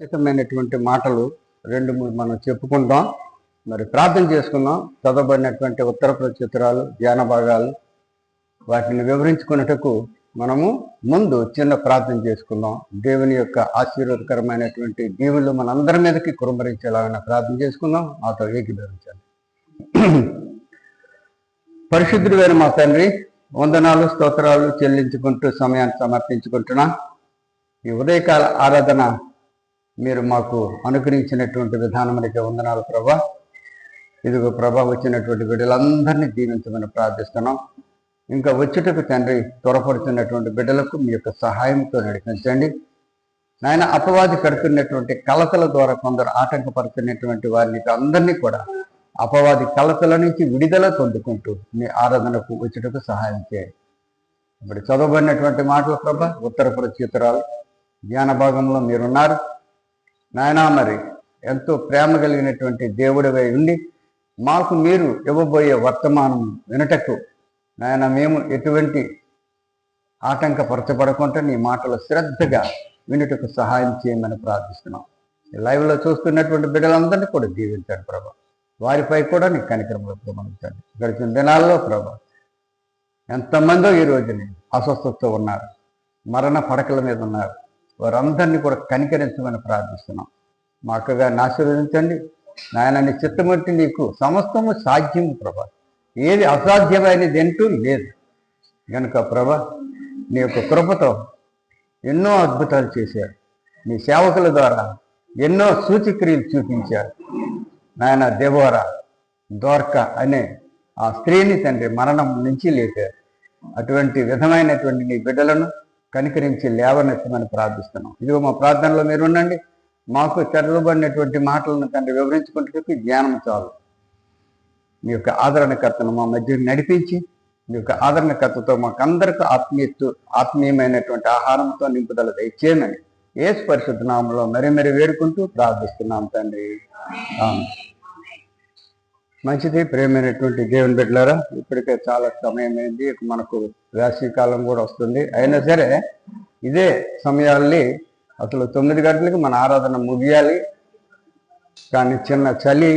ఖచ్చితమైనటువంటి మాటలు రెండు మూడు మనం చెప్పుకుంటాం. మరి ప్రార్థన చేసుకుందాం. చదవబడినటువంటి ఉత్తర ప్రత్యుత్తరాలు, ధ్యాన భాగాలు వాటిని వివరించుకున్నటకు మనము ముందు చిన్న ప్రార్థన చేసుకుందాం. దేవుని యొక్క ఆశీర్వాదకరమైనటువంటి దీవులు మనందరి మీదకి కురుమరించేలాగా ప్రార్థన చేసుకుందాం. నాతో ఏకీభవించండి. పరిశుద్ధుడైన మా తండ్రి, వందనాలు స్తోత్రాలు చెల్లించుకుంటూ సమయాన్ని సమర్పించుకుంటున్నా. ఈ ఉదయకాల ఆరాధన మీరు మాకు అనుగ్రహించినటువంటి విధానమునికి వందనాలు ప్రభా. ఇదిగో ప్రభా, వచ్చినటువంటి బిడ్డలందరినీ దీవించమని ప్రార్థిస్తున్నాం. ఇంకా వచ్చుటకు తండ్రి త్వరపడుతున్నటువంటి బిడ్డలకు మీ యొక్క సహాయంతో నడిపించండి నాయన. అపవాది కడుతున్నటువంటి కలతల ద్వారా కొందరు ఆటంకపడుతున్నటువంటి వారిని అందరినీ కూడా అపవాది కలతల నుంచి విడుదల పొందుకుంటూ మీ ఆరాధనకు వచ్చుటకు సహాయం చేయండి. ఇప్పుడు చదవబడినటువంటి మాటలు ప్రభా, ఉత్తర ప్రత్యుత్తరాలు ధ్యాన భాగంలో మీరున్నారు నాయన. మరి ఎంతో ప్రేమ కలిగినటువంటి దేవుడివై ఉండి మాకు మీరు ఇవ్వబోయే వర్తమానం వినటకు నాయన మేము ఎటువంటి ఆటంకపరచబడకుండా నీ మాటలు శ్రద్ధగా వినుటకు సహాయం చేయమని ప్రార్థిస్తున్నాం. లైవ్లో చూస్తున్నటువంటి బిడ్డలందరినీ కూడా దీవించండి ప్రభా. వారిపై కూడా నీ కనికరములు ప్రమాణించండి. గడిచిన దినాల్లో ప్రభా ఎంతమందో ఈ రోజుని అస్వస్థతతో ఉన్నారు, మరణ పడకల మీద ఉన్నారు. వారందరినీ కూడా కనికరించమని ప్రార్థిస్తున్నాం. మా అక్కగారిని ఆశీర్వదించండి నాయన. నీ చిత్తమట్టి నీకు సమస్తము సాధ్యము ప్రభా. ఏది అసాధ్యమైనది అంటూ లేదు కనుక ప్రభా, నీ యొక్క కృపతో ఎన్నో అద్భుతాలు చేశారు. నీ సేవకుల ద్వారా ఎన్నో సూచక్రియలు చూపించారు నాయన. దేవోరా దోర్క అనే ఆ స్త్రీని తండ్రి మరణం నుంచి లేపారు. అటువంటి విధమైనటువంటి నీ బిడ్డలను కనికరించి లేవనెత్తమని ప్రార్థిస్తున్నాం. ఇదిగో మా ప్రార్థనలో మీరు ఉండండి. మాకు చదవబడినటువంటి మాటలను తండ్రి వివరించుకుంటే జ్ఞానం చాలు. మీ యొక్క ఆదరణకర్తను మా మధ్య నడిపించి మీ యొక్క ఆదరణకర్తతో మాకందరికీ ఆత్మీయమైనటువంటి ఆహారంతో నింపుదల దయచేయమని యేసు పరిశుద్ధ నామములో మరీ వేడుకుంటూ ప్రార్థిస్తున్నాం తండ్రి. మంచిది. ప్రేమైనటువంటి దేవుని బిడ్డలారా, ఇప్పటికే చాలా సమయం అయింది. మనకు వేసవికాలం కూడా వస్తుంది. అయినా సరే ఇదే సమయాల్ని అసలు 9 గంటలకి మన ఆరాధన ముగియాలి. కానీ చిన్న చలి,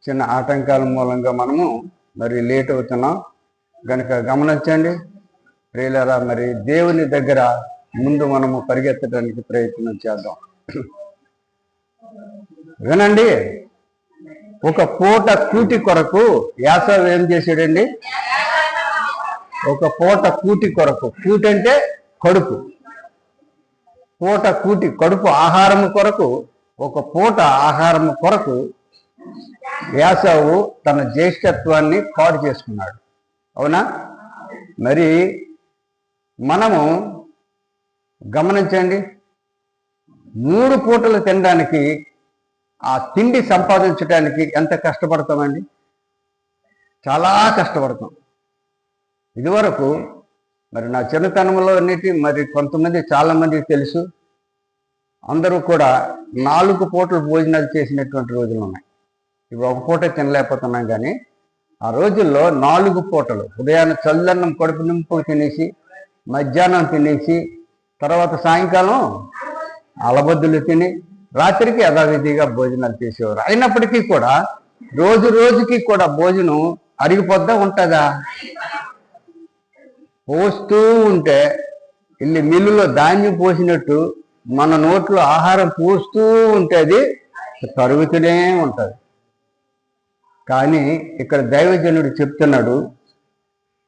చిన్న ఆటంకాల మూలంగా మనము మరి లేట్ అవుతున్నాం కనుక గమనించండి ప్రియులారా. మరి దేవుని దగ్గర ముందు మనము పరిగెత్తడానికి ప్రయత్నం చేద్దాం. వినండి, ఒక పూట కూటి కొరకు యాసవ్ ఏం చేశాడండి? ఒక పూట కూటి కొరకు, కూటి అంటే కడుపు, పూట కూటి కడుపు ఆహారము కొరకు, ఒక పూట ఆహారము కొరకు యాసవు తన జ్యేష్ఠత్వాన్ని పాడు చేసుకున్నాడు. అవునా? మరి మనము గమనించండి, 3 పూటలు తినడానికి, ఆ తిండి సంపాదించడానికి ఎంత కష్టపడతామండి? చాలా కష్టపడతాం. ఇదివరకు మరి నా చిన్నతనంలో అన్నిటి మరి కొంతమంది చాలామందికి తెలుసు, అందరూ కూడా 4 పూటలు భోజనాలు చేసినటువంటి రోజులు ఉన్నాయి. ఇప్పుడు ఒక పూట తినలేకపోతున్నాం. కానీ ఆ రోజుల్లో 4 పూటలు, ఉదయాన్నే చల్లన్నం కడుపు నింపు తినేసి, మధ్యాహ్నం తినేసి, తర్వాత సాయంకాలం అలబద్దులు తిని, రాత్రికి యథావిధిగా భోజనాలు చేసేవారు. అయినప్పటికీ కూడా రోజుకి కూడా భోజనం అరిగిపోద్దా ఉంటుందా? పోస్తూ ఉంటే ఇల్లు మిల్లులో ధాన్యం పోసినట్టు మన నోట్లో ఆహారం పోస్తూ ఉంటే అది తరుగుతూనే ఉంటుంది. కానీ ఇక్కడ దైవజనుడు చెప్తున్నాడు,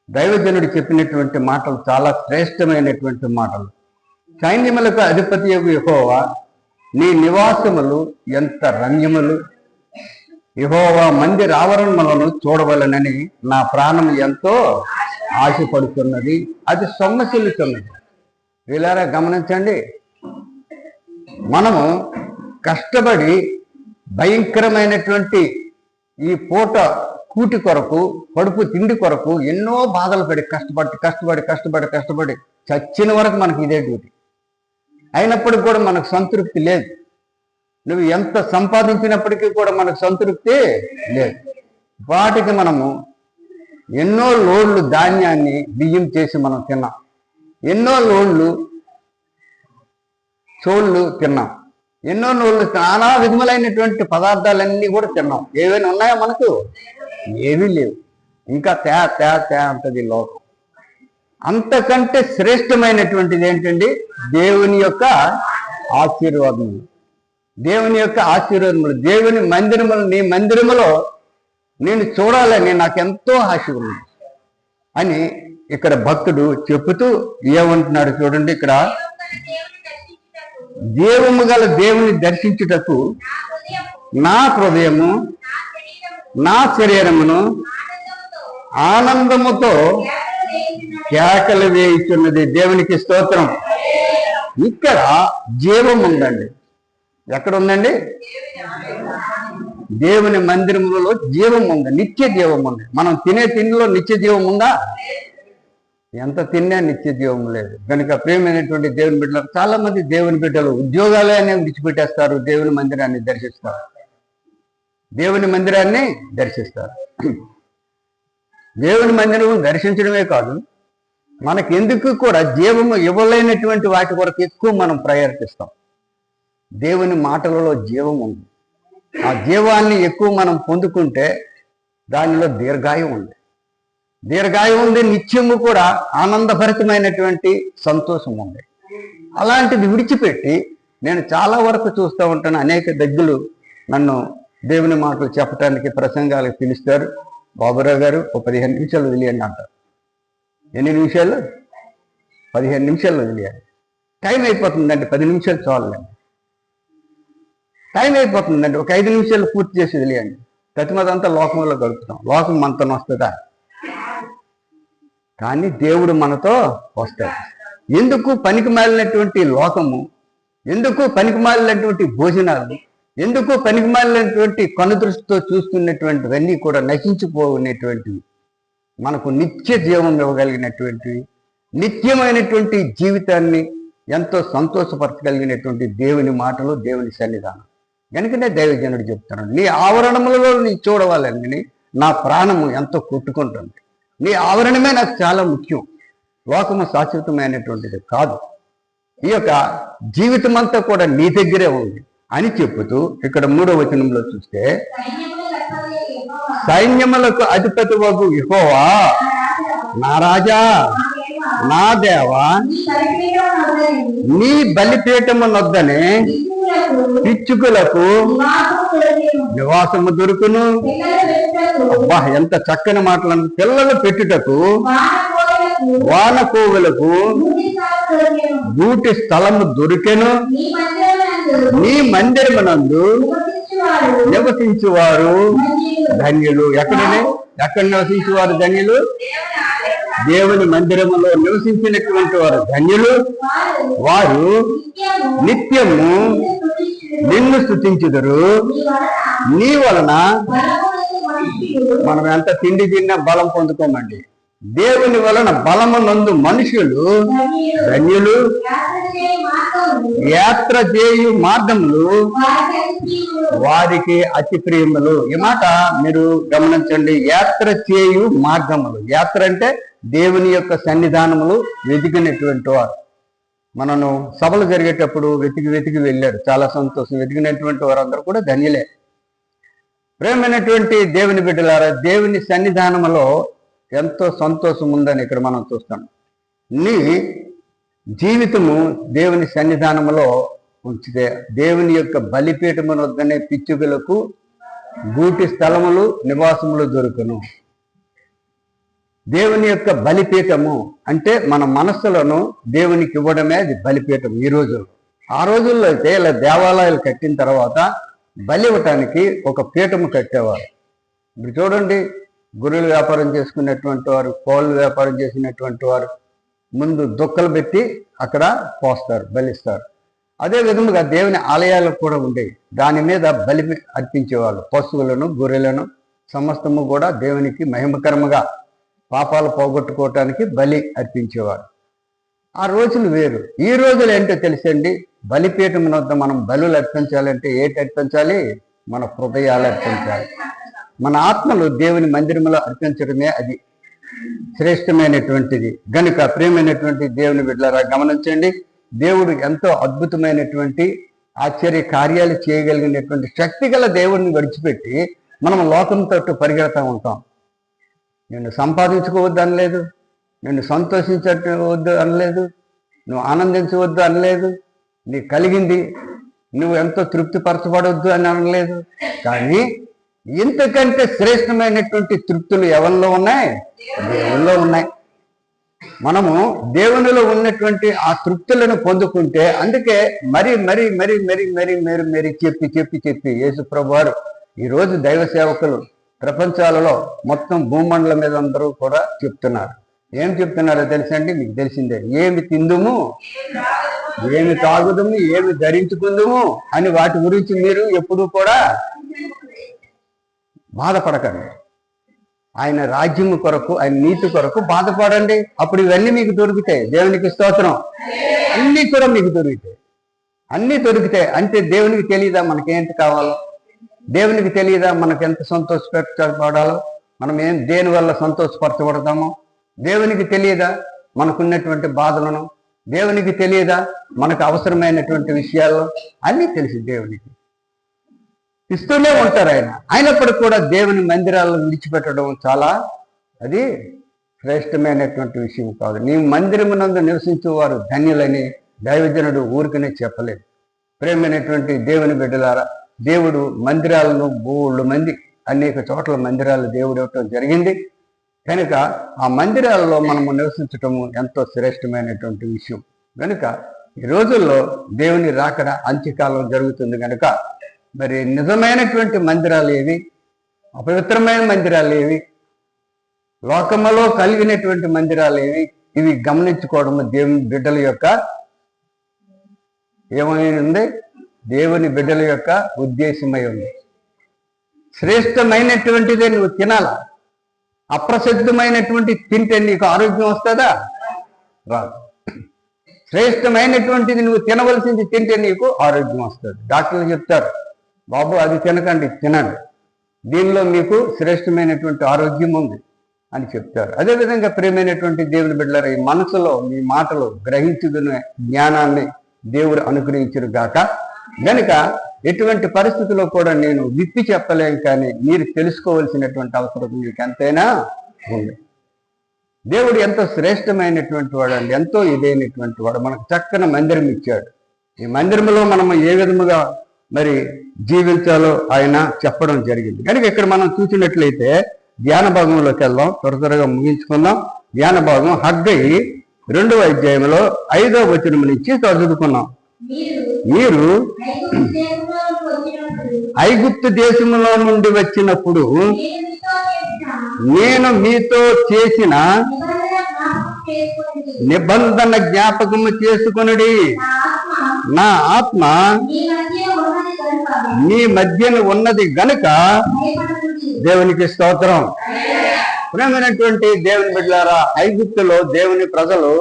దైవజనుడు చెప్పినటువంటి మాటలు చాలా శ్రేష్టమైనటువంటి మాటలు. సైన్యములకు అధిపతి యెహోవా, నీ నివాసములు ఎంత రమ్యములు, యెహోవా మందిర ఆవరణములను చూడవలనని నా ప్రాణం ఎంతో ఆశపడుతున్నది, అది సొమ్మసిల్లుతున్నది. వీళ్ళారా గమనించండి, మనము కష్టపడి భయంకరమైనటువంటి ఈ పూట కూటి కొరకు, కడుపు తిండి కొరకు ఎన్నో బాధలు పడి కష్టపడి చచ్చిన వరకు మనకి ఇదే డ్యూటీ. అయినప్పటికీ కూడా మనకు సంతృప్తి లేదు. నువ్వు ఎంత సంపాదించినప్పటికీ కూడా మనకు సంతృప్తి లేదు. వాటికి మనము ఎన్నో లోడ్లు ధాన్యాన్ని బియ్యం చేసి మనం తిన్నాం, ఎన్నో లోడ్లు చోళ్ళు తిన్నాం. ఎన్నో నోళ్ళు నానా విధములైనటువంటి పదార్థాలన్నీ కూడా తిన్నాం. ఏవైనా ఉన్నాయా మనకు? ఏమీ లేవు. ఇంకా తే అంటది లోకం. అంతకంటే శ్రేష్టమైనటువంటిది ఏంటండి? దేవుని యొక్క ఆశీర్వాదములు. దేవుని యొక్క ఆశీర్వాదములు, దేవుని మందిరములు. నీ మందిరములో నేను చూడాలని నాకెంతో ఆశ ఉంది అని ఇక్కడ భక్తుడు చెబుతూ ఏమంటున్నాడు చూడండి. ఇక్కడ జీవము గల దేవుని దర్శించుటకు నా హృదయము నా శరీరమును ఆనందముతో కేకలు వేయుచున్నది. దేవునికి స్తోత్రం. ఇక్కడ జీవం ఉందండి. ఎక్కడ ఉందండి? దేవుని మందిరములలో జీవం ఉంది, నిత్య జీవం ఉంది. మనం తినే తిండిలో నిత్య జీవం ఉందా? ఎంత తిన్నా నిత్య జీవం లేదు. కనుక ప్రియమైనటువంటి దేవుని బిడ్డలు, చాలా మంది దేవుని బిడ్డలు ఉద్యోగాలే విడిచిపెట్టేస్తారు, దేవుని మందిరాన్ని దర్శిస్తారు. దేవుని మందిరాన్ని దర్శిస్తారు. దేవుని మందిరం దర్శించడమే కాదు, మనకెందుకు కూడా జీవము ఇవ్వలేనటువంటి వాటి కొరకు ఎక్కువ మనం ప్రయత్నిస్తాం. దేవుని మాటలలో జీవం ఉంది. ఆ జీవాన్ని ఎక్కువ మనం పొందుకుంటే దానిలో దీర్ఘాయువు ఉంది. దీర్ఘాయువు ఉంది, నిత్యము కూడా ఆనందభరితమైనటువంటి సంతోషం ఉంది. అలాంటిది విడిచిపెట్టి నేను చాలా వరకు చూస్తూ ఉంటాను, అనేక దగ్గులు నన్ను దేవుని మాటలు చెప్పడానికి ప్రసంగాలకు పిలుస్తారు. బాబురావు గారు ఒక 15 నిమిషాలు వదిలేయండి అంటారు. ఎన్ని నిమిషాలు? 15 నిమిషాలు వదిలేయండి. టైం అయిపోతుందండి, 10 నిమిషాలు చాలండి. టైం అయిపోతుందండి, ఒక 5 నిమిషాలు పూర్తి చేసి వదిలేయండి. ప్రతిమదంతా లోకంలో గడుపుతాం. లోకం మనతో వస్తుందా? కానీ దేవుడు మనతో వస్తాడు. ఎందుకు పనికి మాలినటువంటి లోకము, ఎందుకు పనికి మాలినటువంటి భోజనాలు, ఎందుకు పనికి మాలినటువంటి కనుదృష్టితో చూస్తున్నటువంటివన్నీ కూడా నశించిపోయినటువంటివి, మనకు నిత్య జీవం ఇవ్వగలిగినటువంటివి, నిత్యమైనటువంటి జీవితాన్ని ఎంతో సంతోషపరచగలిగినటువంటి దేవుని మాటలు, దేవుని సన్నిధానం. కనుకనే దైవజనుడు చెప్తున్నాడు, నీ ఆవరణములలో నీ చూడవాలని నా ప్రాణము ఎంతో కొట్టుకుంటుంది. నీ ఆవరణమే నాకు చాలా ముఖ్యం. లోకము శాశ్వతమైనటువంటిది కాదు. ఈ యొక్క జీవితం అంతా కూడా నీ దగ్గరే ఉంది అని చెబుతూ ఇక్కడ 3వ వచనంలో చూస్తే, సైన్యములకు అధిపతి వగు యెహోవా నా రాజా నా దేవా, నీ బలిపీఠము నొద్దనే పిచ్చుకులకు నివాసము దొరుకును. అబ్బా, ఎంత చక్కని మాటలను! పిల్లలు పెట్టుటకు వానకోవులకు గూటి స్థలము దొరికెను. నీ మందిరమునందు నివసించువారు ధన్యులు. ఎక్కడ నివసించేవారు ధన్యులు? దేవుని మందిరములో నివసించినటువంటి వారు ధన్యులు. వారు నిత్యము నిన్ను స్తుతించుదురు. నీ వలన మనం ఎంత తిండి తిన్నా బలం పొందుకోమండి. దేవుని వలన బలము నందు మనుషులు ధన్యులు. యాత్ర చేయు మార్గములు వారికి అతి ప్రియములు. ఈ మాట మీరు గమనించండి. యాత్ర చేయు మార్గములు. యాత్ర అంటే దేవుని యొక్క సన్నిధానములు వెతికినటువంటి వారు. మనను సభలు జరిగేటప్పుడు వెతికి వెళ్ళారు, చాలా సంతోషం. వెతికినటువంటి వారందరూ కూడా ధన్యులే. ప్రేమైనటువంటి దేవుని బిడ్డలారా, దేవుని సన్నిధానములో ఎంతో సంతోషం ఉందని ఇక్కడ మనం చూస్తాం. నీ జీవితము దేవుని సన్నిధానములో ఉంచితే దేవుని యొక్క బలిపీఠము వద్దనే పిచ్చుకలకు గూటి స్థలములు నివాసములు దొరుకును. దేవుని యొక్క బలిపీఠము అంటే మన మనస్సులను దేవునికి ఇవ్వడమే అది బలిపీఠం. ఈ రోజు, ఆ రోజుల్లో అయితే ఇలా దేవాలయాలు కట్టిన తర్వాత బలి ఇవ్వటానికి ఒక పీఠము కట్టేవారు. ఇప్పుడు చూడండి, గొర్రెలు వ్యాపారం చేసుకున్నటువంటి వారు, కోళ్ళు వ్యాపారం చేసినటువంటి వారు ముందు దుక్కలు పెట్టి అక్కడ పోస్తారు, బలిస్తారు. అదే విధముగా దేవుని ఆలయాలకు కూడా ఉండేవి. దాని మీద బలి అర్పించేవాళ్ళు. పశువులను, గొర్రెలను సమస్తము కూడా దేవునికి మహిమకరముగా పాపాలు పోగొట్టుకోవటానికి బలి అర్పించేవారు. ఆ రోజులు వేరు. ఈ రోజులు ఏంటో తెలుసండి, బలిపీఠం వద్ద మనం బలులు అర్పించాలంటే ఏంటి అర్పించాలి? మన హృదయాలు అర్పించాలి. మన ఆత్మలు దేవుని మందిరంలో అర్పించడమే అది శ్రేష్టమైనటువంటిది. గనుక ప్రియమైనటువంటి దేవుని బిడ్డలారా, గమనించండి, దేవుడు ఎంతో అద్భుతమైనటువంటి ఆశ్చర్య కార్యాలు చేయగలిగినటువంటి శక్తి గల దేవుడిని విడిచిపెట్టి మనం లోకం తట్టు పరిగెడతా ఉంటాం. నిన్ను సంపాదించుకోవద్దు అనలేదు, నిన్ను సంతోషించవద్దు అనలేదు, నువ్వు ఆనందించవద్దు అనలేదు, నీకు కలిగింది నువ్వు ఎంతో తృప్తిపరచబడవద్దు అని అనలేదు. కానీ ఇంతకంటే శ్రేష్టమైనటువంటి తృప్తులు ఎవరిలో ఉన్నాయి? దేవుల్లో ఉన్నాయి. మనము దేవునిలో ఉన్నటువంటి ఆ తృప్తులను పొందుకుంటే, అందుకే మరి మరి మరి మరి మరి మరి మరి చెప్పి చెప్పి చెప్పి యేసు ప్రభువారు ఈరోజు దైవ సేవకులు ప్రపంచాలలో మొత్తం భూమండలం మీద అందరూ కూడా చెప్తున్నారు. ఏం చెప్తున్నారో తెలుసండి? మీకు తెలిసిందే. ఏమి తిందుము, ఏమి తాగుదము, ఏమి ధరించుకుందుము అని వాటి గురించి మీరు ఎప్పుడూ కూడా బాధపడకండి. ఆయన రాజ్యము కొరకు, ఆయన నీతి కొరకు బాధపడండి. అప్పుడు ఇవన్నీ మీకు దొరుకుతాయి. దేవునికి స్తోత్రం. అన్నీ కూడా మీకు దొరుకుతాయి. అన్నీ దొరుకుతాయి. అంటే దేవునికి తెలియదా మనకేంటి కావాలో? దేవునికి తెలియదా మనకు ఎంత సంతోషపడాలో? మనం దేని వల్ల సంతోషపరచబడతామో? దేవునికి తెలియదా మనకున్నటువంటి బాధలను? దేవునికి తెలియదా మనకు అవసరమైనటువంటి విషయాల్లో? అన్నీ తెలిసి దేవునికి ఇస్తూనే ఉంటారు ఆయన. అయినప్పటికీ కూడా దేవుని మందిరాలను విడిచిపెట్టడం చాలా అది శ్రేష్టమైనటువంటి విషయం కాదు. నీ మందిరమునందు నివసించేవారు ధన్యులని దైవజనుడు ఊరికనే చెప్పలేదు. ప్రేమైనటువంటి దేవుని బిడ్డలారా, దేవుడు మందిరాలను బోళ్ళు మంది అనేక చోట్ల మందిరాలు దేవుడు ఇవ్వటం జరిగింది. కనుక ఆ మందిరాలలో మనము నివసించటము ఎంతో శ్రేష్టమైనటువంటి విషయం. కనుక ఈ రోజుల్లో దేవుని రాకడ అంత్యకాలం జరుగుతుంది. కనుక మరి నిజమైనటువంటి మందిరాలు ఏవి, అపవిత్రమైన మందిరాలు ఏవి, లోకములో కలిగినటువంటి మందిరాలు ఏవి, ఇవి గమనించుకోవడము దేవుని బిడ్డల యొక్క ఏమైంది? దేవుని బిడ్డల యొక్క ఉద్దేశమై ఉంది. శ్రేష్టమైనటువంటిదే నువ్వు తినాలా. అప్రసిద్ధమైనటువంటి తింటే నీకు ఆరోగ్యం వస్తుందా? రాదు. శ్రేష్టమైనటువంటిది నువ్వు తినవలసింది తింటే నీకు ఆరోగ్యం వస్తుంది. డాక్టర్లు చెప్తారు, బాబు అది తినకండి, తినండి, దీనిలో మీకు శ్రేష్టమైనటువంటి ఆరోగ్యం ఉంది అని చెప్తారు. అదేవిధంగా ప్రియమైనటువంటి దేవుని బిడ్డలారా, ఈ మనసులో మీ మాటలు గ్రహించుకునే జ్ఞానాన్ని దేవుడు అనుగ్రహించును గాక. గనుక ఎటువంటి పరిస్థితుల్లో కూడా నేను విప్పి చెప్పలేం, కానీ మీరు తెలుసుకోవలసినటువంటి అవసరం మీకు ఎంతైనా ఉంది. దేవుడు ఎంతో శ్రేష్టమైనటువంటి వాడు అండి, ఎంతో ఇదైనటువంటి వాడు. మనకు చక్కని మందిరం ఇచ్చాడు. ఈ మందిరంలో మనము ఏ విధముగా మరి జీవించాలో ఆయన చెప్పడం జరిగింది. కనుక ఇక్కడ మనం చూసినట్లయితే ధ్యాన భాగంలోకి వెళ్దాం, త్వరగా ముగించుకుందాం. ధ్యాన భాగం హగ్గై 2వ అధ్యాయంలో 5వ వచనం నుంచి చదువుకున్నాం. మీరు ఐగుప్తు దేశంలో నుండి వచ్చినప్పుడు నేను మీతో చేసిన నిబంధన జ్ఞాపకము చేసుకొనుడి. నా ఆత్మ మీ మధ్యన ఉన్నది గనుక. దేవునికి స్తోత్రం. ప్రియమైనటువంటి దేవుని బిడ్డలారా, ఐగుప్తులో దేవుని ప్రజలు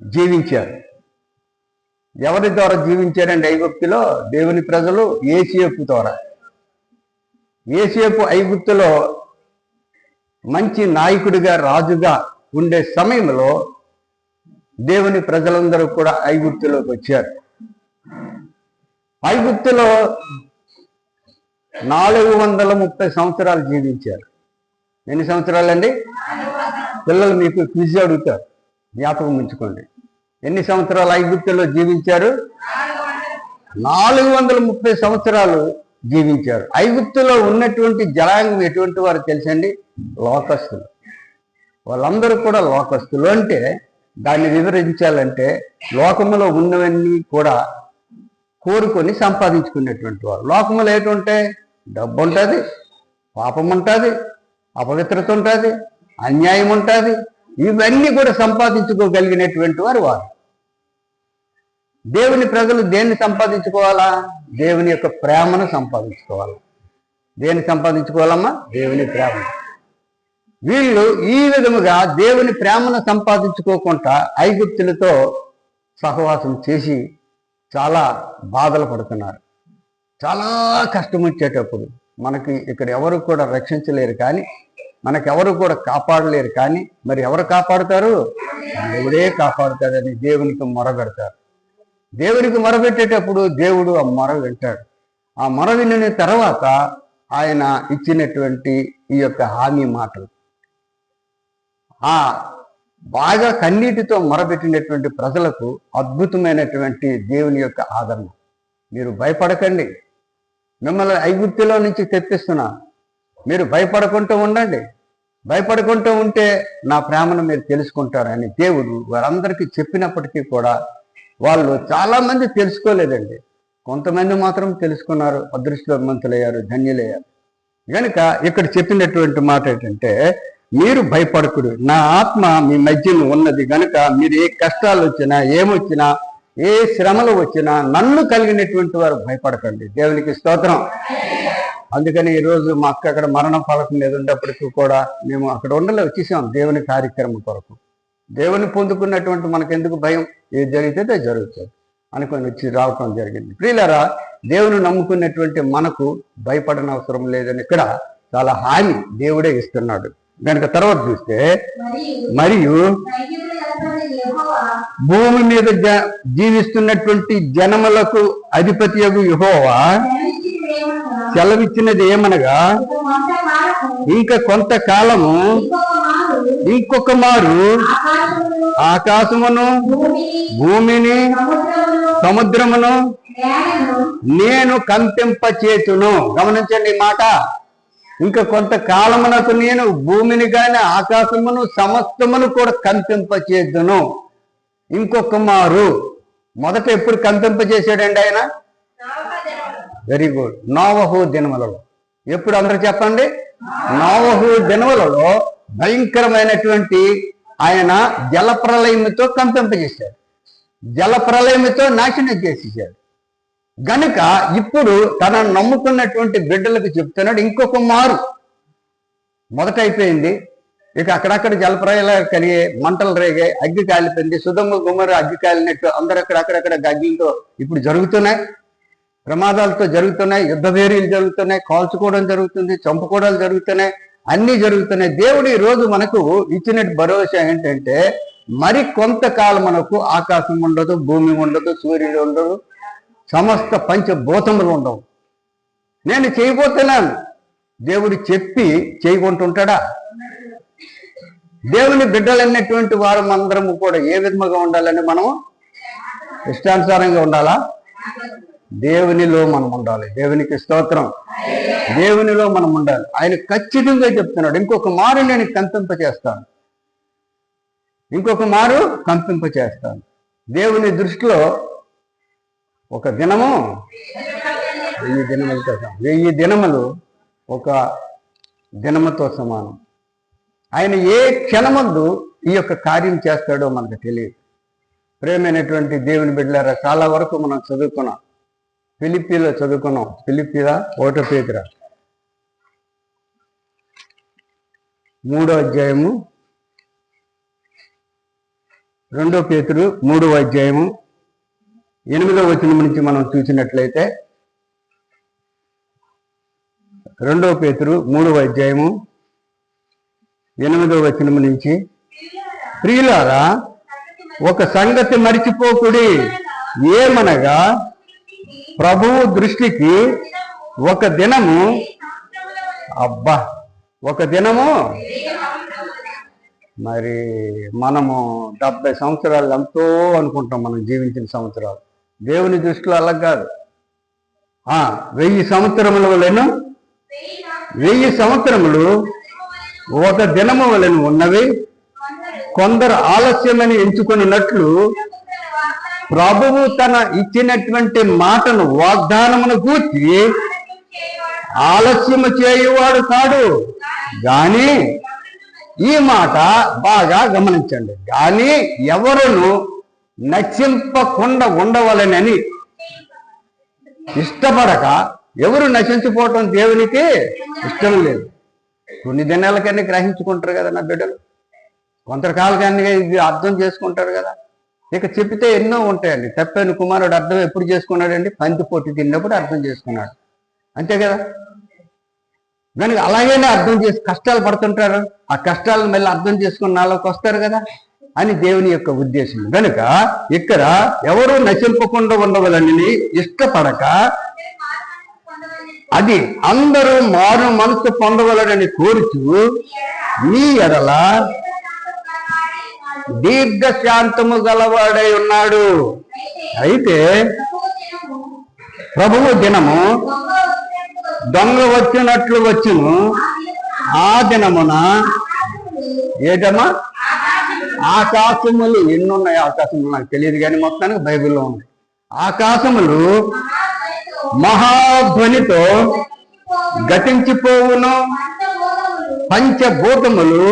జీవించారు. ఎవరి ద్వారా జీవించారండి ఐగుప్తులో? దేవుని ప్రజలు యోసేపు ద్వారా. యోసేపు ఐగుప్తులో మంచి నాయకుడిగా, రాజుగా ఉండే సమయంలో దేవుని ప్రజలందరూ కూడా ఐగుప్తులోకి వచ్చారు. ఐగుప్తులో 430 సంవత్సరాలు జీవించారు. ఎన్ని సంవత్సరాలండి? పిల్లలు మీకు క్విజ్ అడుగుతారు, జ్ఞాపకం ఉంచుకోండి. ఎన్ని సంవత్సరాలు ఐగుప్తులో జీవించారు? 430 సంవత్సరాలు జీవించారు. ఐగుప్తులో ఉన్నటువంటి జనాంగం ఎటువంటి వారు తెలుసండి? లోకస్తులు. వాళ్ళందరూ కూడా లోకస్తులు. అంటే దాన్ని వివరించాలంటే లోకములో ఉన్నవన్నీ కూడా కోరుకొని సంపాదించుకునేటువంటి వారు. లోకములో ఏంటంటే డబ్బు ఉంటుంది, పాపం ఉంటుంది, అపవిత్రత ఉంటుంది, అన్యాయం ఉంటుంది. ఇవన్నీ కూడా సంపాదించుకోగలిగినటువంటి వారు వారు. దేవుని ప్రజలు దేన్ని సంపాదించుకోవాలా? దేవుని యొక్క ప్రేమను సంపాదించుకోవాలి. దేన్ని సంపాదించుకోవాలమ్మా? దేవుని ప్రేమ. వీళ్ళు ఈ విధముగా దేవుని ప్రేమను సంపాదించుకోకుండా ఐగుప్తులతో సహవాసం చేసి చాలా బాధలు పడుతున్నారు. చాలా కష్టం వచ్చేటప్పుడు మనకి ఇక్కడ ఎవరు కూడా రక్షించలేరు, కానీ మనకెవరు కూడా కాపాడలేరు. కానీ మరి ఎవరు కాపాడుతారు? దేవుడే కాపాడుతాడని దేవునికి మొరబెడతారు. దేవునికి మొరపెట్టేటప్పుడు దేవుడు ఆ మొర వింటాడు. ఆ మొర వినిన తర్వాత ఆయన ఇచ్చినటువంటి ఈ యొక్క హామీ మాటలు, ఆ బాగా కన్నీటితో మొరపెట్టినటువంటి ప్రజలకు అద్భుతమైనటువంటి దేవుని యొక్క ఆదరణ. మీరు భయపడకండి, మిమ్మల్ని ఐగుప్తులో నుంచి తెప్పిస్తున్నా, మీరు భయపడకుంటూ ఉండండి, భయపడకుంటూ ఉంటే నా ప్రేమను మీరు తెలుసుకుంటారని దేవుడు వారందరికీ చెప్పినప్పటికీ కూడా వాళ్ళు చాలామంది తెలుసుకోలేదండి. కొంతమంది మాత్రం తెలుసుకున్నారు, అదృష్టవంతులయ్యారు, ధన్యులయ్యారు. కనుక ఇక్కడ చెప్పినటువంటి మాట ఏంటంటే, మీరు భయపడకుడు, నా ఆత్మ మీ మధ్యన ఉన్నది కనుక మీరు ఏ కష్టాలు వచ్చినా, ఏమొచ్చినా, ఏ శ్రమలు వచ్చినా నన్ను కలిగినటువంటి వారు భయపడకండి. దేవునికి స్తోత్రం. అందుకని ఈరోజు మా అక్క అక్కడ మరణ ఫలకం మీద ఉండేప్పటికీ కూడా మేము అక్కడ ఉండలే, వచ్చేసాం దేవుని కార్యక్రమం కొరకు. దేవుని పొందుకున్నటువంటి మనకెందుకు భయం, ఏది జరిగితే జరుగుతుంది అనుకొని వచ్చి రావటం జరిగింది. ప్రియులారా, దేవుని నమ్ముకున్నటువంటి మనకు భయపడని అవసరం లేదని ఇక్కడ చాలా హామీ దేవుడే ఇస్తున్నాడు. కనుక తర్వాత చూస్తే, మరియు భూమి మీద జీవిస్తున్నటువంటి జనములకు అధిపతియగు యెహోవా సెలవిచ్చినది ఏమనగా, ఇంకా కొంతకాలము ఇంకొక మారు ఆకాశమును, భూమిని, సముద్రమును నేను కంపింపచేతును. గమనించండి ఈ మాట. ఇంకా కొంతకాలమునకు నేను భూమిని గాని ఆకాశమును సమస్తమును కూడా కంపింపచేద్దును. ఇంకొక మారు. మొదట ఎప్పుడు కంపింపచేసాడండి ఆయన? వెరీ గుడ్, నోవహు దినములలో. ఎప్పుడు అందరూ చెప్పండి? నోవహు దినములలో భయంకరమైనటువంటి ఆయన జలప్రలయముతో కంపింపజేశాడు, జలప్రలయముతో నాశనం చేసేసాడు. గనుక ఇప్పుడు తన నమ్ముకున్నటువంటి బిడ్డలకు చెప్తున్నాడు, ఇంకొక మారు. మొదట అయిపోయింది, ఇక అక్కడక్కడ జలప్రలయాలు కలిగే, మంటలు రేగే, అగ్గి కాలిపోయింది, సుధమ గుమ్మర అగ్గి కాలినట్టు అందరు అక్కడక్కడ అగ్గిలతో ఇప్పుడు జరుగుతున్నాయి, ప్రమాదాలతో జరుగుతున్నాయి, యుద్ధ వేరీలు జరుగుతున్నాయి, కాల్చుకోవడం జరుగుతుంది, చంపుకోవడాలు జరుగుతున్నాయి, అన్నీ జరుగుతున్నాయి. దేవుడు ఈ రోజు మనకు ఇచ్చినట్టు భరోసా ఏంటంటే, మరి కొంతకాలం మనకు ఆకాశం ఉండదు, భూమి ఉండదు, సూర్యుడు ఉండదు, సమస్త పంచభూతములు ఉండవు. నేను చేయబోతున్నాను. దేవుడు చెప్పి చేయకుంటుంటాడా? దేవుని బిడ్డలైనటువంటి వారు అందరము కూడా ఏ విధముగా ఉండాలని, మనం ఇష్టానుసారంగా ఉండాలా? దేవునిలో మనం ఉండాలి. దేవునికి స్తోత్రం. దేవునిలో మనం ఉండాలి. ఆయన ఖచ్చితంగా చెప్తున్నాడు, ఇంకొక మారు నేను కంపింపచేస్తాను, ఇంకొక మారు కంపింపచేస్తాను. దేవుని దృష్టిలో ఒక దినము 1000 దినములతో సమానం. 1000 దినములు ఒక దినముతో సమానం. ఆయన ఏ క్షణమందు ఈ యొక్క కార్యం చేస్తాడో మనకు తెలియదు. ప్రేమైనటువంటి దేవుని బిడ్డలారా, చాలా వరకు మనం చదువుకున్నాం, ఫిలిప్పీలో చదువుకున్నాం. ఫిలిప్పీలా 1 పేతురు 3వ అధ్యాయము, 2 పేతురు 3వ అధ్యాయము 8వ వచనం నుంచి మనం చూసినట్లయితే, 2 పేతురు 3వ అధ్యాయము 8వ వచనం నుంచి, ప్రియులారా ఒక సంగతి మరిచిపోకుడి, ఏమనగా ప్రభువు దృష్టికి ఒక దినము, అబ్బా, ఒక దినము. మరి మనము 70 సంవత్సరాలు ఎంతో అనుకుంటాం మనం జీవించిన సంవత్సరాలు. దేవుని దృష్టిలో అలా కాదు. 1000 సంవత్సరముల వలెను, 1000 సంవత్సరములు ఒక దినము వలెను ఉన్నవి. కొందరు ఆలస్యమని ఎంచుకున్నట్లు ప్రభువు తన ఇచ్చినటువంటి మాటను, వాగ్దానమును గూర్చి ఆలస్యము చేయువాడు కాడు. గాని ఈ మాట బాగా గమనించండి, కానీ ఎవరును నశింపకుండా ఉండవలనని ఇష్టపడక, ఎవరు నశించిపోవటం దేవునికి ఇష్టం లేదు. కొన్ని దినాలకన్నీ గ్రహించుకుంటారు కదా నా బిడ్డలు, కొంతకాలకన్నీ ఇది అర్థం చేసుకుంటారు కదా. ఇక చెప్తే ఎన్నో ఉంటాయండి. తప్పైన కుమారుడు అర్థం ఎప్పుడు చేసుకున్నాడండి? పంది పొట్టి తిన్నప్పుడు అర్థం చేసుకున్నాడు, అంతే కదా. కనుక అలాగైనా అర్థం చేసి కష్టాలు పడుతుంటారు, ఆ కష్టాలను మళ్ళీ అర్థం చేసుకున్న నాలోకి వస్తారు కదా. అని దేవుని యొక్క ఉద్దేశం. కనుక ఇక్కడ ఎవరు నశింపకుండా ఉండవాలని ఇష్టపడక, అది అందరూ మారు మనసు పొందవలనని కోరుచు నీ ఎడల దీర్ఘశాంతము గలవాడై ఉన్నాడు. అయితే ప్రభువు దినము దొంగ వచ్చినట్లు వచ్చును. ఆ దినమున ఏదమ్మా ఆకాశములు ఎన్నున్నాయి, ఆకాశములు నాకు తెలియదు కానీ మొత్తానికి బైబిల్లో ఉంది. ఆకాశములు మహాధ్వనితో గతించిపోవును, పంచభూతములు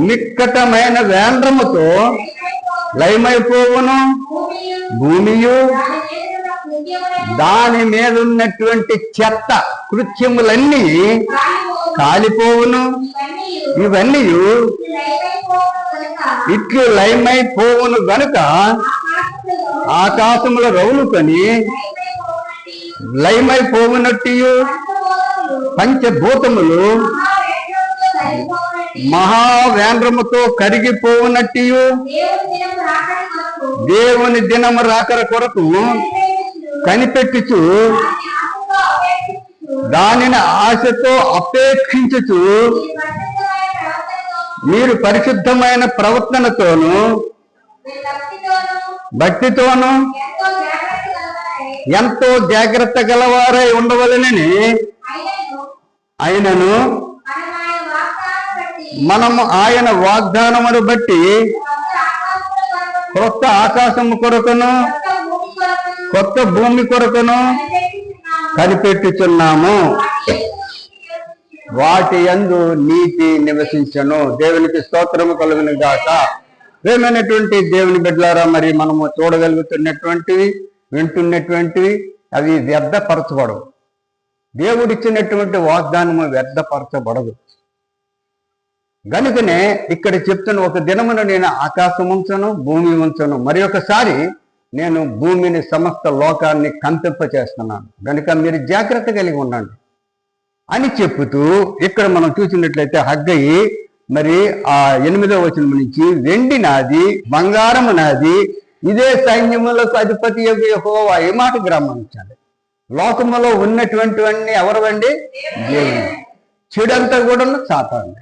మిక్కటమైన వేంద్రముతో లయమైపోవును, భూమియు దాని మీద ఉన్నటువంటి చెత్త కృత్యములన్నీ కాలిపోవును. ఇవన్నీ ఇట్లు లయమైపోవును గనుక ఆకాశముల రౌలుకొని లయమైపోవునట్టు పంచభూతములు మహావేంద్రముతో కరిగిపోవునట్టు దేవుని దినము రాకడ కొరకు కనిపెట్టుచు దానిని ఆశతో అపేక్షించుచు మీరు పరిశుద్ధమైన ప్రవర్తనతోను భక్తితోను ఎంతో జాగ్రత్త గలవారై ఉండవలనని ఆయనను మనము ఆయన వాగ్దానమును బట్టి కొత్త ఆకాశము కొరకును కొత్త భూమి కొరకును కనిపెట్టుచున్నాము. వాటి యందు నీతి నివసించను. దేవునికి స్తోత్రము కలుగును గాక. ప్రియమైనటువంటి దేవుని బిడ్డలారా, మరి మనము చూడగలుగుతున్నటువంటివి, వింటున్నటువంటివి అవి వ్యర్థపరచబడవు. దేవుడిచ్చినటువంటి వాగ్దానము వ్యర్థపరచబడదు. గనుకనే ఇక్కడ చెప్తున్న ఒక దినమున నేను ఆకాశం ఉంచను, భూమి ఉంచను, మరి ఒకసారి నేను భూమిని సమస్త లోకాన్ని కంపింప చేస్తున్నాను, గనుక మీరు జాగ్రత్త కలిగి ఉండండి అని చెప్పుతూ ఇక్కడ మనం చూసినట్లయితే హగ్గయి మరి ఆ 8వ వచనం నుంచి వెండి నాది, బంగారము నాది, ఇదే సైన్యములకు అధిపతి యెహోవా ఈ మాట గ్రహించాలి. లోకములో ఉన్నటువంటివన్నీ ఎవరివండి? దేవుని. చెడంతా కూడా సాతాను.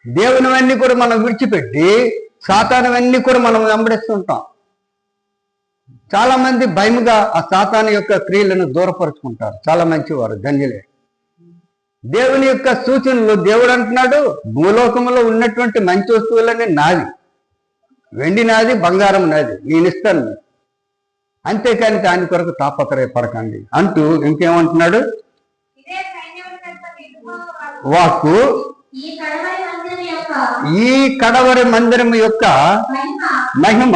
దేవునివన్నీ కూడా మనం విడిచిపెట్టి సాతానువన్నీ కూడా మనం వెంబడిస్తుంటాం. చాలా మంది భయముగా ఆ సాతాను యొక్క క్రియలను దూరపరుచుకుంటారు. చాలా మంచివారు, ధన్యులే. దేవుని యొక్క సూచనలు దేవుడు అంటున్నాడు, భూలోకములో ఉన్నటువంటి మంచి వస్తువులన్నీ నాది, వెండి నాది, బంగారం నాది, నేను ఇస్తాను. అంతేకాని దాని కొరకు తాపత్రయపడకండి అంటూ ఇంకేమంటున్నాడు? వాక్కు ఈ కడవరి మందిరం యొక్క మహిమ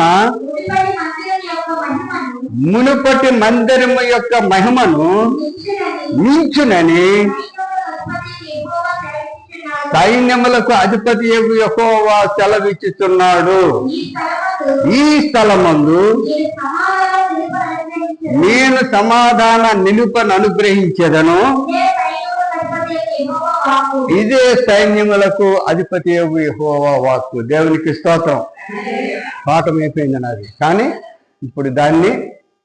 మునుపటి మందిరము యొక్క మహిమను మించునని సైన్యములకు అధిపతి యెహోవా సెలవిచ్చుచున్నాడు. ఈ స్థలమందు నేను సమాధాన నిలుపను అనుగ్రహించెదను. ఇదే సైన్యములకు అధిపతి యెహోవా వాక్కు. దేవునికి స్తోత్రం. పాఠం అయిపోయింది నాది, కానీ ఇప్పుడు దాన్ని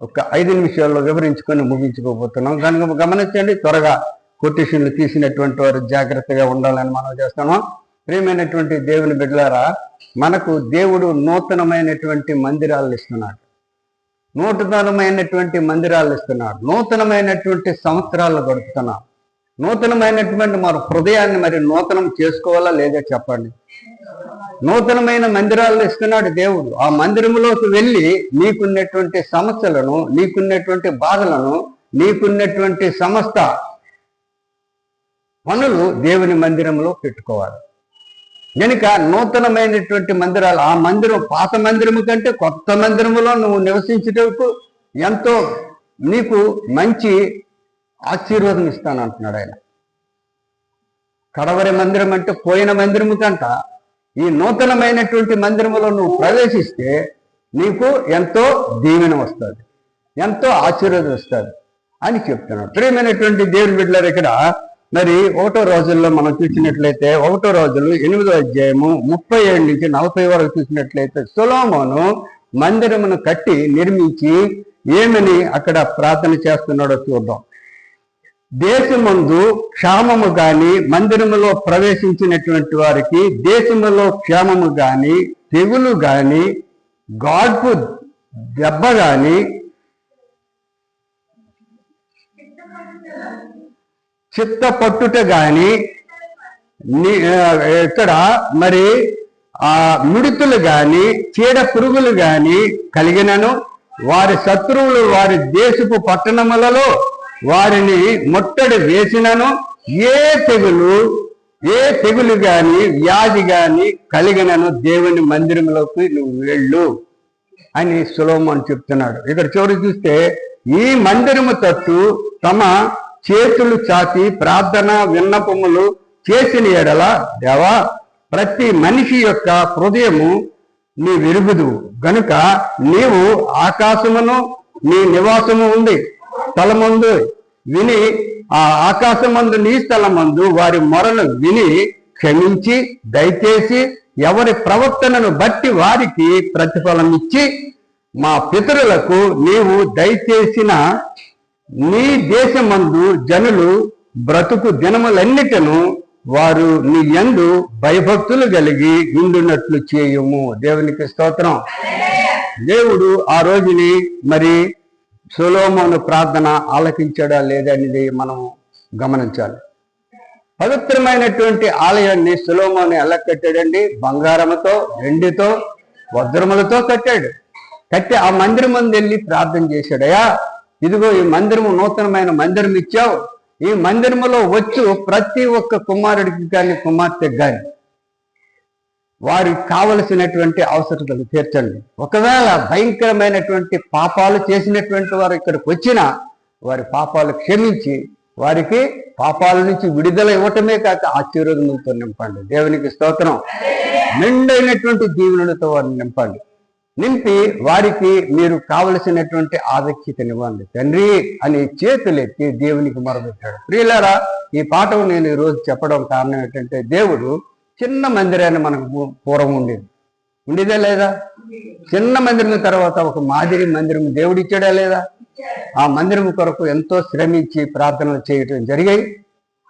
ఒక 5 నిమిషాల్లో వివరించుకొని ముగించుకోబోతున్నాం. కనుక గమనించండి. త్వరగా కొటేషన్లు తీసినటువంటి వారు జాగ్రత్తగా ఉండాలని మనం చేస్తున్నాం. ప్రియమైనటువంటి దేవుని బిడ్డలారా, మనకు దేవుడు నూతనమైనటువంటి మందిరాలు ఇస్తున్నాడు, నూతనమైనటువంటి మందిరాలు ఇస్తున్నాడు, నూతనమైనటువంటి సంవత్సరాలు గడుపుతున్నాం. నూతనమైనటువంటి మన హృదయాన్ని మరి నూతనం చేసుకోవాలా లేదా చెప్పండి. నూతనమైన మందిరాలను ఇస్తున్నాడు దేవుడు. ఆ మందిరంలోకి వెళ్ళి నీకున్నటువంటి సమస్యలను, నీకున్నటువంటి బాధలను, నీకున్నటువంటి సమస్త పనులు దేవుని మందిరంలో పెట్టుకోవాలి. కనుక నూతనమైనటువంటి మందిరాలు, ఆ మందిరం పాత మందిరము కంటే కొత్త మందిరములో నువ్వు నివసించేటప్పుడు ఎంతో నీకు మంచి ఆశీర్వాదం ఇస్తాను అంటున్నాడు ఆయన. కడవరి మందిరం అంటే పోయిన మందిరము కంట ఈ నూతనమైనటువంటి మందిరములో నువ్వు ప్రవేశిస్తే నీకు ఎంతో దీవెన వస్తుంది, ఎంతో ఆశీర్వాదం వస్తుంది అని చెప్తున్నాడు. ప్రియమైనటువంటి దేవుని బిడ్డలారా, ఇక్కడ మరి 1 రోజుల్లో మనం చూసినట్లయితే 1 రోజులు 8వ అధ్యాయము 37 నుంచి 40 వరకు చూసినట్లయితే సొలొమోను మందిరమును కట్టి నిర్మించి ఏమని అక్కడ ప్రార్థన చేస్తున్నాడో చూద్దాం. దేశమందు క్షామము గాని, మందిరములో ప్రవేశించినటువంటి వారికి దేశములో క్షేమము గాని, తెగులు గాని, గాడ్పు దెబ్బ గాని, చిత్త పట్టుట గాని, ఇక్కడ మరి ఆ మిడుతులు గాని, చీడ పురుగులు గాని కలిగినను, వారి శత్రువులు వారి దేశపు పట్టణములలో వారిని ముట్టడి వేసినను, ఏ తెగులు గాని వ్యాధి గాని కలిగినను దేవుని మందిరంలోకి నువ్వు వెళ్ళు అని సొలొమోను చెప్తున్నాడు. ఇక్కడ చివరి చూస్తే, ఈ మందిరము తట్టు తమ చేతులు చాచి ప్రార్థన విన్నపములు చేసిన ఎడల దేవా, ప్రతి మనిషి యొక్క హృదయము నీ విరుగుదు గనుక నీవు ఆకాశమును నీ నివాసము ఉంది స్థలమందు విని, ఆ ఆకాశమందు నీ స్థలమందు వారి మొరలు విని క్షమించి దయచేసి ఎవరి ప్రవర్తనను బట్టి వారికి ప్రతిఫలం ఇచ్చి, మా పితరులకు నీవు దయచేసిన నీ దేశమందు జనులు బ్రతుకు దినములన్నిటను వారు నీ యందు భయభక్తులు కలిగి ఉండునట్లు చేయుము. దేవునికి స్తోత్రం. దేవుడు ఆ రోజుని మరి సొలొమోను ప్రార్థన ఆలకించాడా లేదనేది మనం గమనించాలి. పవిత్రమైనటువంటి ఆలయాన్ని సొలొమోను ఎలా కట్టాడండి? బంగారముతో, వెండితో, వజ్రములతో కట్టాడు. కట్టి ఆ మందిరం ముందు వెళ్ళి ప్రార్థన చేశాడయా, ఇదిగో ఈ మందిరము నూతనమైన మందిరం ఇచ్చావు, ఈ మందిరములో వచ్చు ప్రతి ఒక్క కుమారుడికి కానీ కుమార్తెకి కానీ వారికి కావలసినటువంటి అవసరతలు తీర్చండి. ఒకవేళ భయంకరమైనటువంటి పాపాలు చేసినటువంటి వారు ఇక్కడికి వచ్చినా వారి పాపాలు క్షమించి వారికి పాపాల నుంచి విడుదల ఇవ్వటమే కాక ఆశీర్వాదములతో నింపండి. దేవునికి స్తోత్రం. మెండైనటువంటి దీవెనలతో వారిని నింపండి. నింపి వారికి మీరు కావలసినటువంటి ఆధిక్యతనివ్వండి తండ్రి అని చేతులెత్తి దేవునికి మొరపెట్టాడు. ప్రియులారా, ఈ పాఠం నేను ఈరోజు చెప్పడం కారణం ఏంటంటే, దేవుడు చిన్న మందిరాన్ని మనకు పూర్వం ఉండేదే లేదా? చిన్న మందిరం తర్వాత ఒక మాదిరి మందిరం దేవుడు ఇచ్చాడా లేదా? ఆ మందిరం కొరకు ఎంతో శ్రమించి ప్రార్థనలు చేయటం జరిగాయి.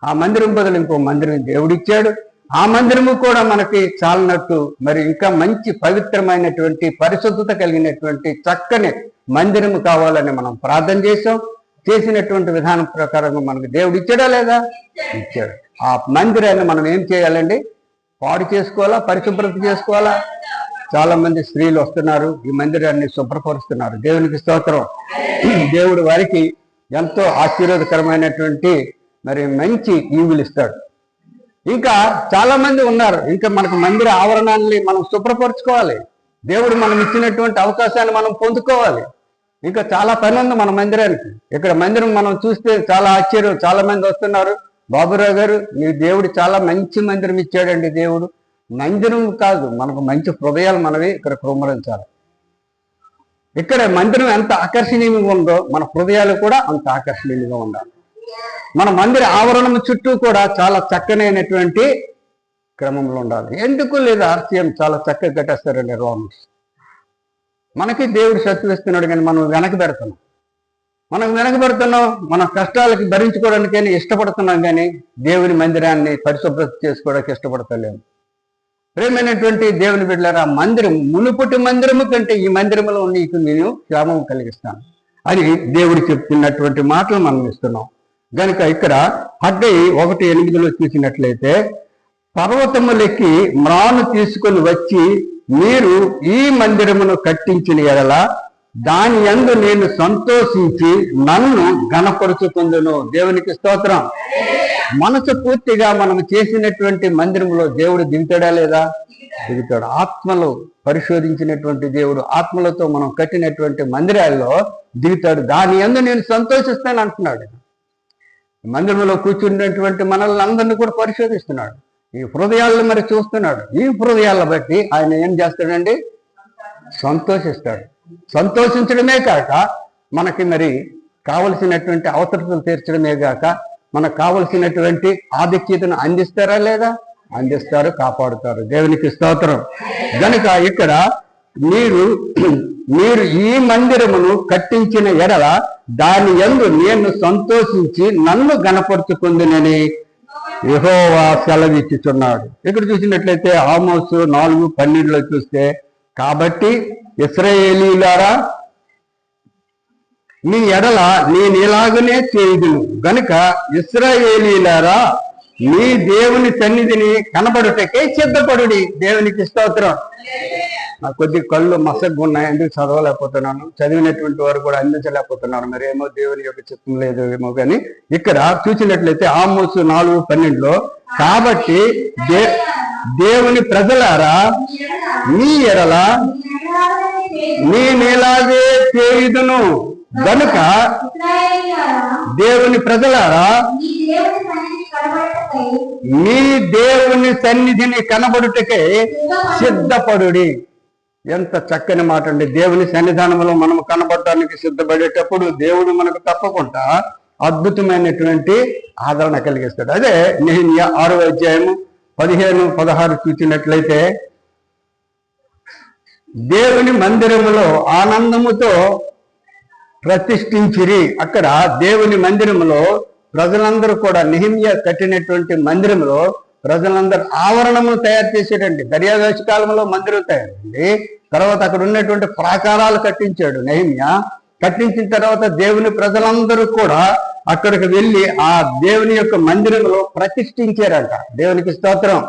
ఆ మందిరం బదులు ఇంకో మందిరం దేవుడిచ్చాడు. ఆ మందిరము కూడా మనకి చాలినట్టు మరి ఇంకా మంచి పవిత్రమైనటువంటి పరిశుద్ధత కలిగినటువంటి చక్కని మందిరము కావాలని మనం ప్రార్థన చేసాం. చేసినటువంటి విధానం ప్రకారంగా మనకు దేవుడు ఇచ్చాడా లేదా? ఇచ్చాడు. ఆ మందిరాన్ని మనం ఏం చేయాలండి? పాడు చేసుకోవాలా, పరిశుభ్రత చేసుకోవాలా? చాలా మంది స్త్రీలు వస్తున్నారు, ఈ మందిరాన్ని శుభ్రపరుస్తున్నారు. దేవునికి స్తోత్రం. దేవుడు వారికి ఎంతో ఆశీర్వాదకరమైనటువంటి మరి మంచి ఈవులు ఇస్తాడు. ఇంకా చాలా మంది ఉన్నారు, ఇంకా మనకు మందిర ఆవరణాన్ని మనం శుభ్రపరచుకోవాలి. దేవుడు మనం ఇచ్చినటువంటి అవకాశాన్ని మనం పొందుకోవాలి. ఇంకా చాలా పని ఉంది మన మందిరానికి. ఇక్కడ మందిరం మనం చూస్తే చాలా ఆశ్చర్యం. చాలా మంది వస్తున్నారు, బాబురావు గారు మీ దేవుడు చాలా మంచి మందిరం ఇచ్చాడండి. దేవుడు మందిరం కాదు, మనకు మంచి హృదయాలు మనవి ఇక్కడ కుమ్మరించాలి. ఇక్కడ మందిరం ఎంత ఆకర్షణీయంగా ఉందో మన హృదయాలు కూడా అంత ఆకర్షణీయంగా ఉండాలి. మన మందిర ఆవరణం చుట్టూ కూడా చాలా చక్కనైనటువంటి క్రమంలో ఉండాలి. ఎందుకు లేదా ఆర్సీఎం చాలా చక్కగా కట్టేస్తారండి రోమన్స్. మనకి దేవుడు శక్తి ఇస్తున్నాడు, కానీ మనం వెనకబెడుతున్నాం. మన కష్టాలకి భరించుకోవడానికైనా ఇష్టపడుతున్నాం, కానీ దేవుని మందిరాన్ని పరిశుభ్రత చేసుకోవడానికి ఇష్టపడతలేము. ప్రేమైనటువంటి దేవుని బిడ్డలారా, మందిరం మునుపటి మందిరము కంటే ఈ మందిరంలో నీకు నేను క్షేమం కలిగిస్తాను అని దేవుడు చెప్తున్నటువంటి మాటలు మనం ఇస్తున్నాం. గనుక ఇక్కడ హగ్గై 1:8 చూసినట్లయితే, పర్వతములెక్కి మ్రాను తీసుకొని వచ్చి మీరు ఈ మందిరమును కట్టించిన ఎడల దాని యందు నేను సంతోషించి నన్ను ఘనపరుచుకుందును. దేవునికి స్తోత్రం. మనసు పూర్తిగా మనం చేసినటువంటి మందిరంలో దేవుడు దిగుతాడా లేదా? దిగుతాడు. ఆత్మలో పరిశోధించినటువంటి దేవుడు ఆత్మలతో మనం కట్టినటువంటి మందిరాల్లో దిగుతాడు. దాని యందు నేను సంతోషిస్తాను అంటున్నాడు. మందిరంలో కూర్చున్నటువంటి మనల్ని అందరినీ కూడా పరిశోధిస్తున్నాడు. ఈ హృదయాలను మరి చూస్తున్నాడు. ఈ హృదయాలను బట్టి ఆయన ఏం చేస్తాడండి? సంతోషిస్తాడు. సంతోషించడమే కాక మనకి మరి కావలసినటువంటి అవసరతలు తీర్చడమే కాక మనకు కావలసినటువంటి ఆధిక్యతను అందిస్తారా లేదా? అందిస్తారు, కాపాడుతారు. దేవునికి స్తోత్రం. కనుక ఇక్కడ మీరు ఈ మందిరమును కట్టించిన ఎడల దాని యందు నేను సంతోషించి నన్ను గణపరుచుకుందునని యెహోవా సెలవిచ్చుచున్నాడు. ఇక్కడ చూసినట్లయితే ఆమోసు 4:12 చూస్తే, కాబట్టి ఇశ్రాయేలీయులారా మీ ఎడల నేను ఇలాగనే చేయుదును గనుక ఇశ్రాయేలీయులారా మీ దేవుని సన్నిధిని కనబడుటకే సిద్ధపడుడి. దేవునికి స్తోత్రం. నాకు కొద్ది కళ్ళు మసగ్గా ఉన్నాయి, ఎందుకు చదవలేకపోతున్నాను, చదివినటువంటి వారు కూడా అందించలేకపోతున్నాను. మరి ఏమో దేవుని యొక్క చిత్తం లేదు ఏమో. కానీ ఇక్కడ చూసినట్లయితే ఆమోసు 4:12 కాబట్టి దేవుని ప్రజలారా మీ ఎడల నేనేలాగే చేయుదును గనుక దేవుని ప్రజలారా మీ దేవుని సన్నిధిని కనబడుటకే సిద్ధపడుడి. ఎంత చక్కని మాట అండి. దేవుని సన్నిధానంలో మనం కనబడటానికి సిద్ధపడేటప్పుడు దేవుడు మనకు తప్పకుండా అద్భుతమైనటువంటి ఆదరణ కలిగిస్తాడు. అదే నెహెమ్యా 6:15-16 చూసినట్లయితే, దేవుని మందిరములో ఆనందముతో ప్రతిష్ఠించిరి. అక్కడ దేవుని మందిరములో ప్రజలందరూ కూడా నెహెమ్యా కట్టినటువంటి మందిరంలో ప్రజలందరూ ఆవరణము తయారు చేసేటండి. దర్యావేశ కాలంలో మందిరం తయారండి. తర్వాత అక్కడ ఉన్నటువంటి ప్రాకారాలు కట్టించాడు నెహెమ్యా. కట్టించిన తర్వాత దేవుని ప్రజలందరూ కూడా అక్కడికి వెళ్ళి ఆ దేవుని యొక్క మందిరంలో ప్రతిష్ఠించారంట. దేవునికి స్తోత్రం.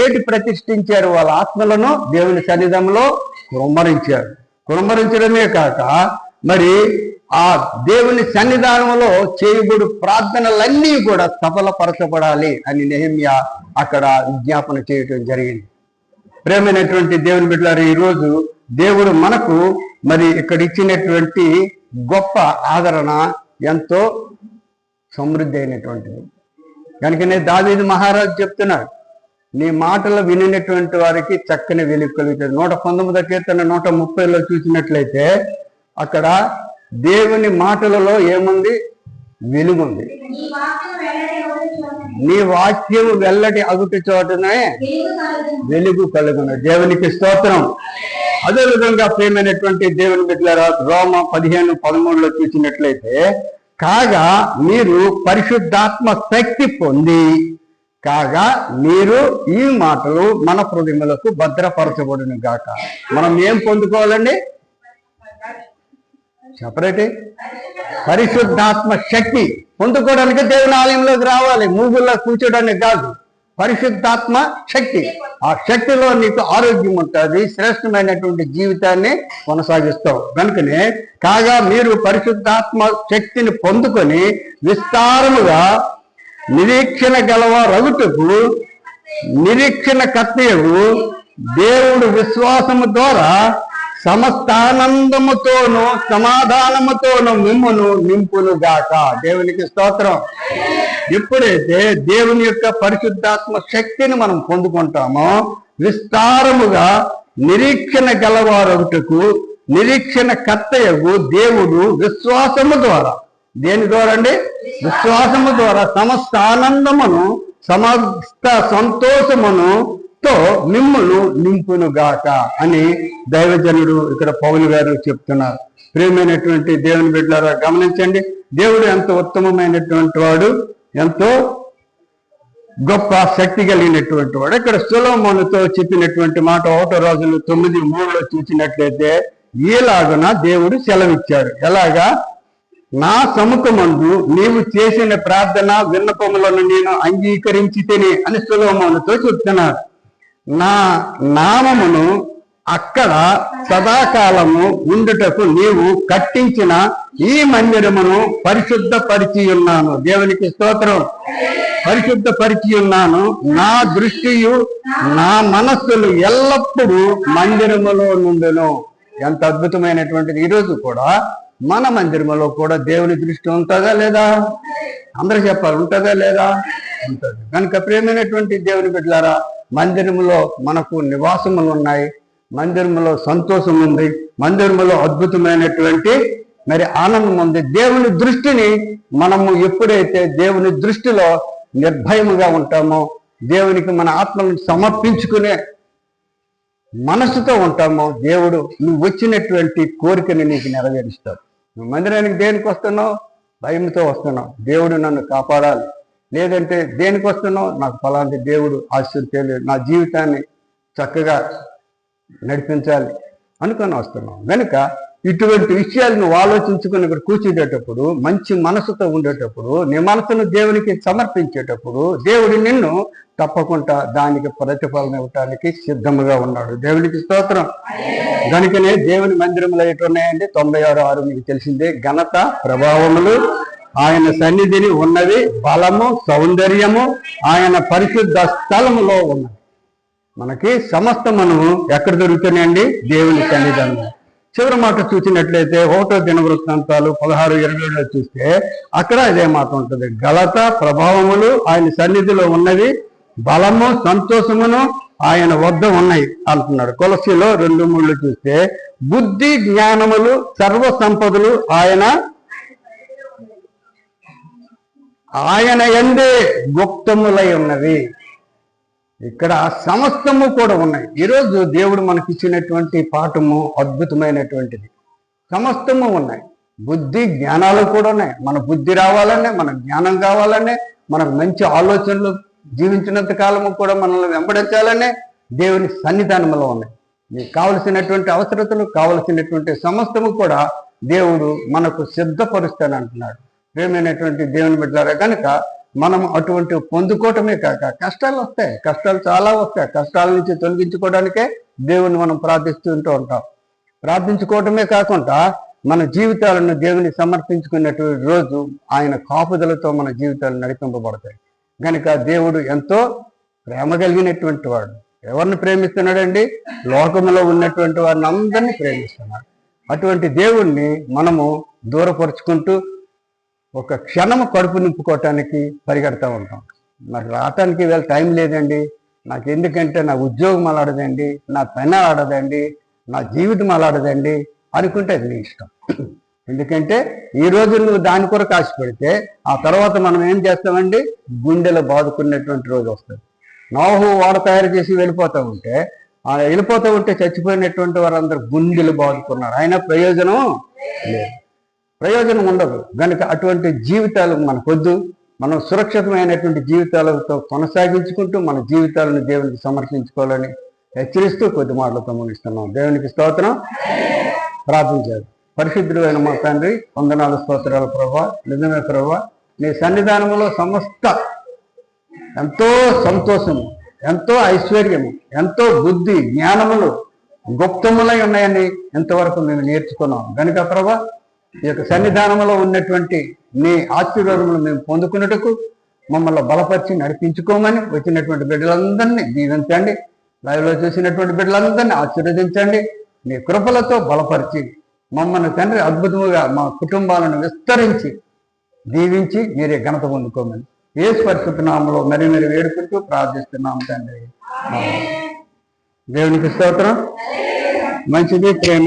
ఏటి ప్రతిష్ఠించారు? వాళ్ళ ఆత్మలను దేవుని సన్నిధంలో కుమ్మరించారు. కుమ్మరించడమే కాక మరి ఆ దేవుని సన్నిధానంలో చేయబడు ప్రార్థనలన్నీ కూడా సఫలపరచబడాలి అని నెహెమ్యా అక్కడ విజ్ఞాపన చేయటం జరిగింది. ప్రేమైనటువంటి దేవుని బిడ్డలారా, ఈరోజు దేవుడు మనకు మరి ఇక్కడ ఇచ్చినటువంటి గొప్ప ఆదరణ ఎంతో సమృద్ధి అయినటువంటిది. కనుకనే దావీదు మహారాజు చెప్తున్నాడు, నీ మాటలు వినినటువంటి వారికి చక్కని వెలుగు కలుగుతుంది. 119వ కీర్తన 130లో చూసినట్లయితే అక్కడ దేవుని మాటలలో ఏముంది? వెలుగుంది. నీ వాక్యం వెల్లడి అగుటి చోటనే వెలుగు కలుగును. దేవునికి స్తోత్రం. అదేవిధంగా ప్రియమైనటువంటి దేవుని బిడ్డలారా, రోమ 15:13లో చూసినట్లయితే, కాగా మీరు పరిశుద్ధాత్మ శక్తి పొంది మీరు మాటలు మన హృదయములకు భద్రపరచబడును గాక. మనం ఏం పొందుకోవాలండి? చెప్పరేటి? పరిశుద్ధాత్మ శక్తి పొందుకోవడానికి దేవుని ఆలయంలోకి రావాలి, మూగుల్లో కూర్చోడానికి కాదు. పరిశుద్ధాత్మ శక్తి, ఆ శక్తిలో నీకు ఆరోగ్యం ఉంటుంది, శ్రేష్టమైనటువంటి జీవితాన్ని కొనసాగిస్తావు. కనుకనే కాగా మీరు పరిశుద్ధాత్మ శక్తిని పొందుకొని విస్తారముగా నిరీక్షణ గలవారగుటకు నిరీక్షణ కర్తయు దేవుడు విశ్వాసము ద్వారా సమస్త ఆనందముతోనూ సమాధానముతోనూ మిమ్మును నింపును గాక. దేవునికి స్తోత్రం. ఎప్పుడైతే దేవుని యొక్క పరిశుద్ధాత్మ శక్తిని మనం పొందుకుంటామో విస్తారముగా నిరీక్షణ గలవారొకటకు నిరీక్షణ కర్తయగు దేవుడు విశ్వాసము ద్వారా, దేని ద్వారా అండి? విశ్వాసము ద్వారా సమస్త ఆనందమును సమస్త సంతోషమును తో మిమ్మును నింపును గాక అని దైవజనుడు ఇక్కడ పౌలు గారు చెప్తున్నారు. ప్రియమైనటువంటి దేవుని బిడ్డలారా, గమనించండి, దేవుడు ఎంతో ఉత్తమమైనటువంటి వాడు, ఎంతో గొప్ప శక్తి కలిగినటువంటి వాడు. ఇక్కడ సొలొమోనుతో చెప్పినటువంటి మాట 1 రాజులు 9:3లో చూసినట్లయితే, ఈలాగున దేవుడు సెలవిచ్చాడు. ఎలాగా? నా సముఖమందు నీవు చేసిన ప్రార్థన విన్నపములను నేను అంగీకరించి తిని అని సొలొమోనుతో చెప్తున్నారు. నా నామమును అక్కడ సదాకాలము ఉండుటకు నీవు కట్టించిన ఈ మందిరమును పరిశుద్ధపరిచి ఉన్నాను. దేవునికి స్తోత్రం. పరిశుద్ధపరిచి ఉన్నాను. నా దృష్టియు నా మనస్సులు ఎల్లప్పుడూ మందిరములో నుండును. ఎంత అద్భుతమైనటువంటిది. ఈరోజు కూడా మన మందిరములో కూడా దేవుని దృష్టి ఉంటుందా లేదా? అందరూ చెప్పాలి, ఉంటుందా లేదా? ఉంటుంది. కనుక ప్రియమైనటువంటి దేవుని బిడ్డలారా, మందిరములో మనకు నివాసములు ఉన్నాయి, మందిరములో సంతోషం ఉంది, మందిరములో అద్భుతమైనటువంటి మరి ఆనందం ఉంది. దేవుని దృష్టిని మనము ఎప్పుడైతే దేవుని దృష్టిలో నిర్భయముగా ఉంటామో, దేవునికి మన ఆత్మలను సమర్పించుకునే మనసుతో ఉంటామో, దేవుడు నువ్వు వచ్చినటువంటి కోరికని నీకు నెరవేరుస్తాడు. నువ్వు మందిరానికి దేనికి వస్తున్నావు? భయంతో వస్తున్నావు, దేవుడు నన్ను కాపాడాలి. లేదంటే దేనికి వస్తున్నావు? నాకు ఫలాంటి దేవుడు ఆశీర్వదించాలి, నా జీవితాన్ని చక్కగా నడిపించాలి అనుకొని వస్తున్నావు. కనుక ఇటువంటి విషయాలు నువ్వు ఆలోచించుకుని ఇక్కడ కూర్చునేటప్పుడు, మంచి మనసుతో ఉండేటప్పుడు, నీ మనసును దేవునికి సమర్పించేటప్పుడు, దేవుడు నిన్ను తప్పకుండా దానికి ప్రతిఫలం ఇవ్వటానికి సిద్ధముగా ఉన్నాడు. దేవునికి స్తోత్రం. కనుకనే దేవుని మందిరంలో ఎటున్నాయండి? 96 మీకు తెలిసిందే. ఘనత, ప్రభావములు, ఆయన సన్నిధిని ఉన్నవి, బలము, సౌందర్యము ఆయన పరిశుద్ధ స్థలములో ఉన్నది. మనకి సమస్తమును ఎక్కడ దొరుకుతున్నాయండి? దేవుని సన్నిధానంలో. చివరి మాట చూసినట్లయితే 1వ దినవృత్తాంతాలు 16:27 చూస్తే అక్కడ ఇదే మాట ఉంటుంది. ఘనత, ప్రభావములు ఆయన సన్నిధిలో ఉన్నవి, బలము, సంతోషమును ఆయన వద్ద ఉన్నాయి అంటున్నాడు. కొలసీలో 2:3 చూస్తే బుద్ధి, జ్ఞానములు, సర్వ సంపదలు ఆయన యందే గుప్తములై ఉన్నవి. ఇక్కడ సమస్తము కూడా ఉన్నాయి. ఈరోజు దేవుడు మనకి ఇచ్చినటువంటి పాఠము అద్భుతమైనటువంటిది. సమస్తము ఉన్నాయి. బుద్ధి, జ్ఞానాలు కూడా ఉన్నాయి. మన బుద్ధి రావాలనే, మన జ్ఞానం కావాలనే, మనకు మంచి ఆలోచనలు జీవించినంత కాలము కూడా మనల్ని వెంబడించాలనే దేవుని సన్నిధానంలో ఉన్నాయి. మీకు కావలసినటువంటి అవసరతలు, కావలసినటువంటి సమస్తము కూడా దేవుడు మనకు సిద్ధపరుస్తానంటున్నాడు. ప్రేమైనటువంటి దేవుని బిడ్డలారా, కనుక మనం అటువంటి పొందుకోవటమే కాక కష్టాలు వస్తాయి, కష్టాలు చాలా వస్తాయి. కష్టాల నుంచి తొలగించుకోవడానికే దేవుని మనం ప్రార్థిస్తుంటూ ఉంటాం. ప్రార్థించుకోవటమే కాకుండా మన జీవితాలను దేవుని సమర్పించుకున్నటువంటి రోజు ఆయన కాపుదలతో మన జీవితాలు నడిపింపబడతాయి. కనుక దేవుడు ఎంతో ప్రేమ కలిగినటువంటి వాడు. ఎవరిని ప్రేమిస్తున్నాడండి? లోకంలో ఉన్నటువంటి వారిని అందరినీ ప్రేమిస్తున్నాడు. అటువంటి దేవుణ్ణి మనము దూరపరుచుకుంటూ ఒక క్షణము కడుపు నింపుకోవటానికి పరిగెడతా ఉంటాం. నాకు రావటానికి వేళ టైం లేదండి, నాకు ఎందుకంటే నా ఉద్యోగం అలాడదండి, నా పని ఆడదండి, నా జీవితం అలాడదండి అనుకుంటే అది నీ ఇష్టం. ఎందుకంటే ఈ రోజు నువ్వు దాని కొరకు ఆశపడితే ఆ తర్వాత మనం ఏం చేస్తామండి? గుండెలు బాదుకున్నటువంటి రోజు వస్తుంది. నోహు ఓడ తయారు చేసి వెళ్ళిపోతూ ఉంటే చచ్చిపోయినటువంటి వారందరూ గుండెలు బాదుకున్నారు. అయినా ప్రయోజనం లేదు, ప్రయోజనం ఉండదు. కనుక అటువంటి జీవితాలు మనకొద్దు. మనం సురక్షితమైనటువంటి జీవితాలతో కొనసాగించుకుంటూ మన జీవితాలను దేవునికి సమర్పించుకోవాలని హెచ్చరిస్తూ కొద్ది మాటలతో ముగిస్తున్నాం. దేవునికి స్తోత్రం. ప్రార్థించారు. పరిశుద్ధుడైన మా తండ్రి, వందనాలు, స్తోత్రాలు ప్రభా. నిజమే ప్రభా, నీ సన్నిధానంలో సమస్త ఎంతో సంతోషము, ఎంతో ఐశ్వర్యము, ఎంతో బుద్ధి, జ్ఞానములు గుప్తములై ఉన్నాయని ఎంతవరకు మేము నేర్చుకున్నాం. కనుక ప్రభా, ఈ యొక్క సన్నిధానంలో ఉన్నటువంటి నీ ఆశీర్వాదములు మేము పొందుకున్నట్టుకు మమ్మల్ని బలపరిచి నడిపించుకోమని వచ్చినటువంటి బిడ్డలందరినీ దీవించండి. లైవ్లో చూసినటువంటి బిడ్డలందరినీ ఆశీర్వదించండి. నీ కృపలతో బలపరిచి మమ్మల్ని తండ్రి అద్భుతముగా మా కుటుంబాలను విస్తరించి దీవించి మీరే ఘనత పొందుకోమని యేసు పరిశుద్ధ నామములో మరి వేడుకుంటూ ప్రార్థిస్తున్నాం తండ్రి. దేవునికి స్తోత్రం. మంచిది ప్రేమ.